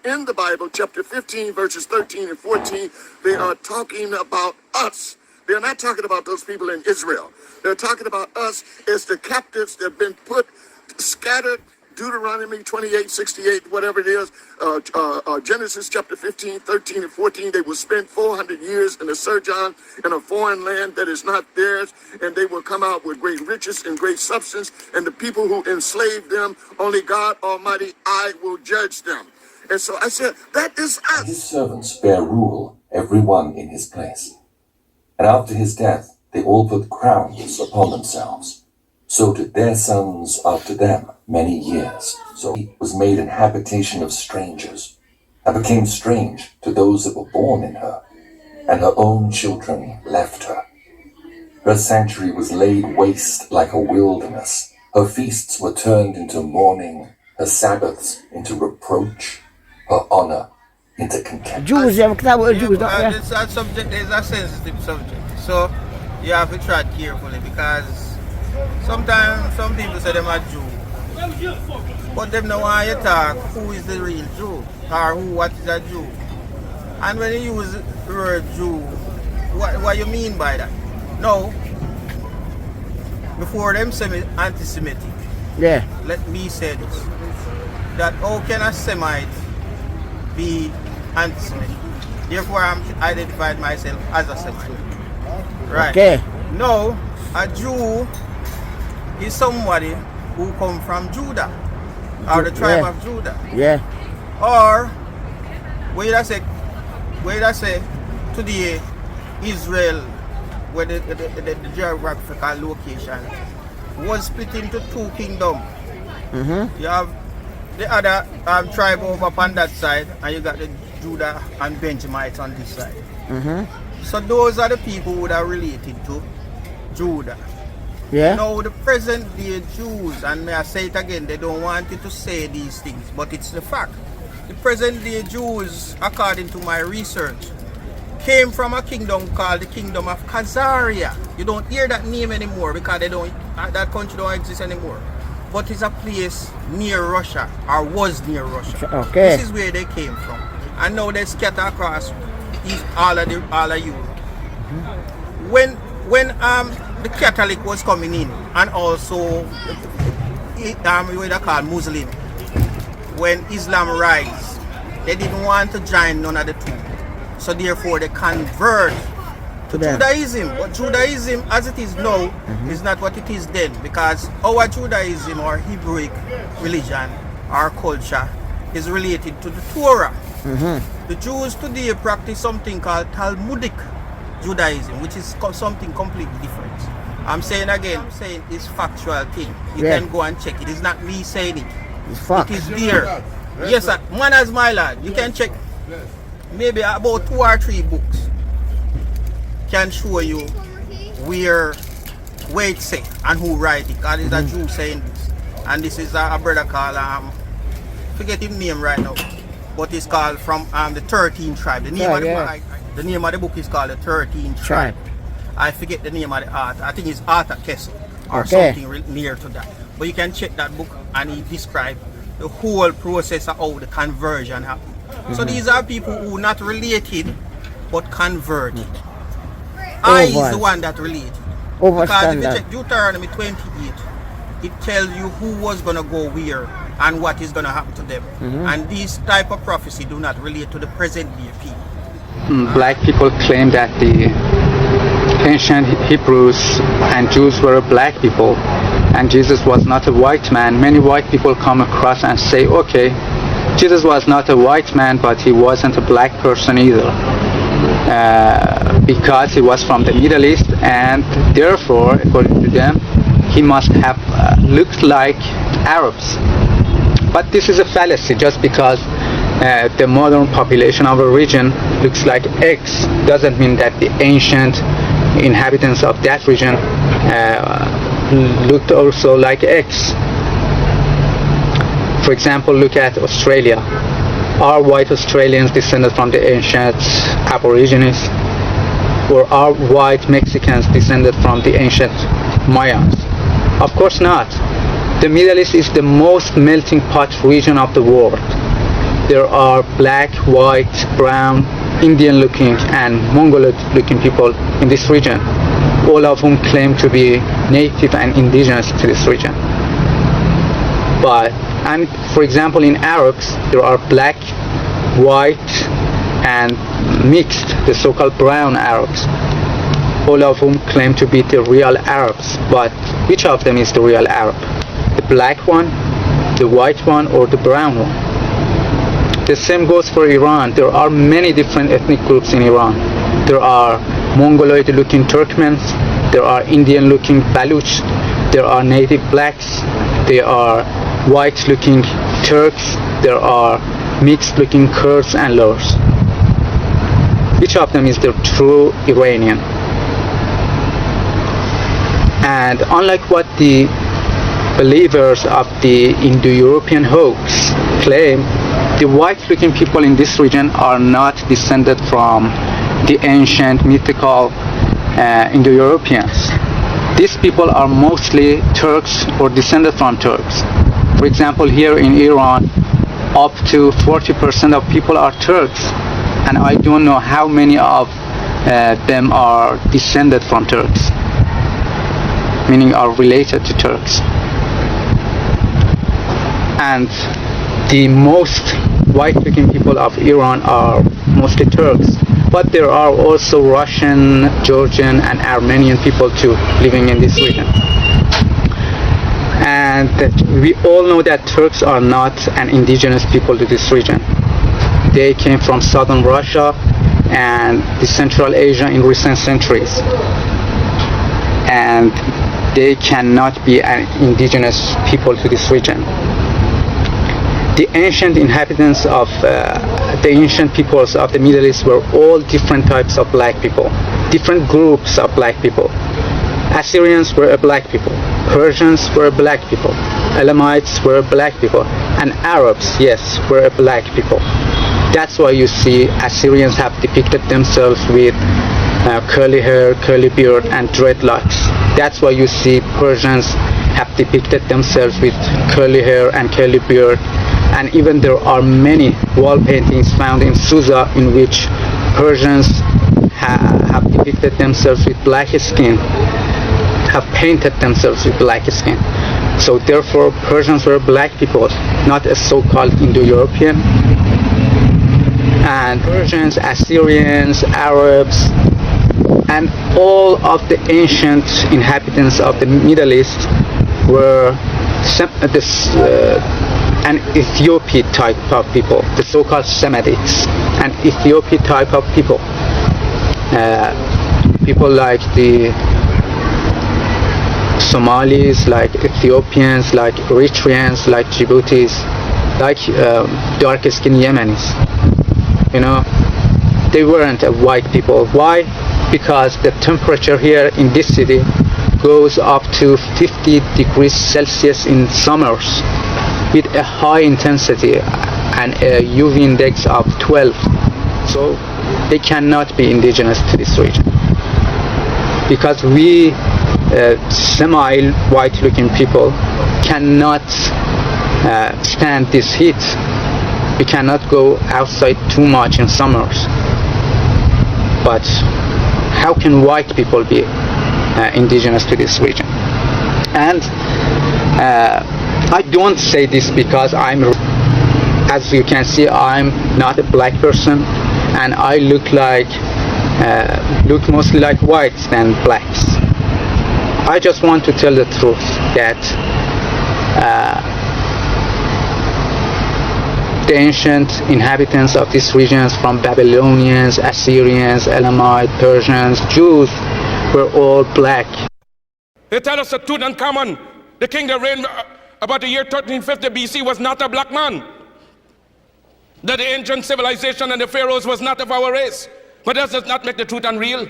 In the Bible, chapter 15, verses 13 and 14, they are talking about us. They're not talking about those people in Israel. They're talking about us as the captives that have been put, scattered. Deuteronomy 28, 68, whatever it is, Genesis chapter 15, 13, and 14, they will spend 400 years in a sojourn in a foreign land that is not theirs, and they will come out with great riches and great substance, and the people who enslaved them, only God Almighty, I will judge them. And so I said, that is us. His servants bear rule, every one in his place. And after his death, they all put crowns upon themselves. So did their sons after them many years. So he was made an habitation of strangers, and became strange to those that were born in her, and her own children left her. Her sanctuary was laid waste like a wilderness. Her feasts were turned into mourning, her Sabbaths into reproach, her honor into contempt. Jews, you have a Jews, don't you? This subject is a sensitive subject, so you have to tread carefully, because sometimes some people say them are Jew, but them know why you talk who is the real Jew, or what is a Jew. And when you use the word Jew, what you mean by that? No, before them say me anti-Semitic, Yeah. let me say this, that how can a Semite be anti-Semitic? Therefore I'm identified myself as a Semite. Right. Okay. No, a Jew is somebody who come from Judah, or the tribe of Judah. Yeah. Or where I say today Israel, where the geographical location was split into two kingdoms. You have the other tribe over on that side, and you got the Judah and Benjamites on this side. So those are the people who are related to Judah. Yeah. Now the present day Jews, and may I say it again, they don't want you to say these things, but it's the fact. The present day Jews, according to my research, came from a kingdom called the Kingdom of Khazaria. You don't hear that name anymore because that country don't exist anymore. But it's a place near Russia, or was near Russia. Okay. This is where they came from. And now they scatter across all of Europe. When the Catholic was coming in, and also what they call Muslim, when Islam rise, they didn't want to join none of the two, so therefore they convert to Judaism. But Judaism as it is now is not what it is then, because our Judaism, or Hebrew religion, our culture, is related to the Torah. The Jews today practice something called Talmudic Judaism, which is something completely different. I'm saying it's factual thing. You can go and check it. It's not me saying it. It's fact. It is there. Yes, sir. Manners, my lad. You can check. Maybe about 2 or 3 books can show you where it say and who write it. Because it's a Jew saying this. And this is a brother called, forget his name right now, but it's called from the 13th tribe. The name of the book is called the 13th tribe. I forget the name of the author. I think it's Arthur Kessel or something near to that. But you can check that book, and he describes the whole process of how the conversion happened. So these are people who not related but converted. I is the one that related. Because if you check Deuteronomy 28, it tells you who was going to go where and what is going to happen to them. And these type of prophecy do not relate to the present day people. Black people claim that the ancient Hebrews and Jews were black people, and Jesus was not a white man. Many white people come across and say, okay, Jesus was not a white man, but he wasn't a black person either, because he was from the Middle East, and therefore, according to them, he must have looked like Arabs. But this is a fallacy. Just because the modern population of a region looks like X doesn't mean that the ancient inhabitants of that region looked also like X. For example, look at Australia. Are white Australians descended from the ancient Aborigines, or are white Mexicans descended from the ancient Mayans? Of course not. The Middle East is the most melting pot region of the world. there are black, white, brown, Indian looking and Mongoloid looking people in this region, all of whom claim to be native and indigenous to this region. And for example, in Arabs, there are black, white, and mixed, the so-called brown Arabs, all of whom claim to be the real Arabs. But which of them is the real Arab? The black one, the white one, or the brown one? The same goes for Iran. There are many different ethnic groups in Iran. There are Mongoloid-looking Turkmens, there are Indian-looking Baluch, there are native blacks, there are white-looking Turks, there are mixed-looking Kurds and Lurs. Which of them is the true Iranian? And unlike what the believers of the Indo-European hoax claim, the white-looking people in this region are not descended from the ancient mythical Indo-Europeans. These people are mostly Turks or descended from Turks. For example, here in Iran, up to 40% of people are Turks, and I don't know how many of them are descended from Turks, meaning are related to Turks. And the most white-looking people of Iran are mostly Turks, but there are also Russian, Georgian, and Armenian people too living in this region. And we all know that Turks are not an indigenous people to this region. They came from southern Russia and the Central Asia in recent centuries, and they cannot be an indigenous people to this region. The ancient inhabitants of the ancient peoples of the Middle East were all different types of black people, different groups of black people. Assyrians were a black people, Persians were black people, Elamites were black people, and Arabs, yes, were a black people. That's why you see Assyrians have depicted themselves with curly hair, curly beard, and dreadlocks. That's why you see Persians have depicted themselves with curly hair and curly beard. And even there are many wall paintings found in Susa in which Persians have depicted themselves with black skin, have painted themselves with black skin. So therefore Persians were black people, not a so-called Indo-European. And Persians, Assyrians, Arabs, and all of the ancient inhabitants of the Middle East were an Ethiopian type of people, the so-called Semitics, an Ethiopian type of people. People like the Somalis, like Ethiopians, like Eritreans, like Djiboutis, like dark-skinned Yemenis. You know, they weren't a white people. Why? Because the temperature here in this city goes up to 50 degrees Celsius in summers with a high intensity and a UV index of 12. So they cannot be indigenous to this region. Because we semi-white looking people cannot stand this heat. We cannot go outside too much in summers. But how can white people be indigenous to this region? And I don't say this because as you can see, I'm not a black person, and I look mostly like whites than blacks. I just want to tell the truth that the ancient inhabitants of these regions, from Babylonians, Assyrians, Elamites, Persians, Jews, were all black. They tell us that Tutankhamun, the king that reigned about the year 1350 BC, was not a black man. That the ancient civilization and the pharaohs was not of our race. But that does not make the truth unreal.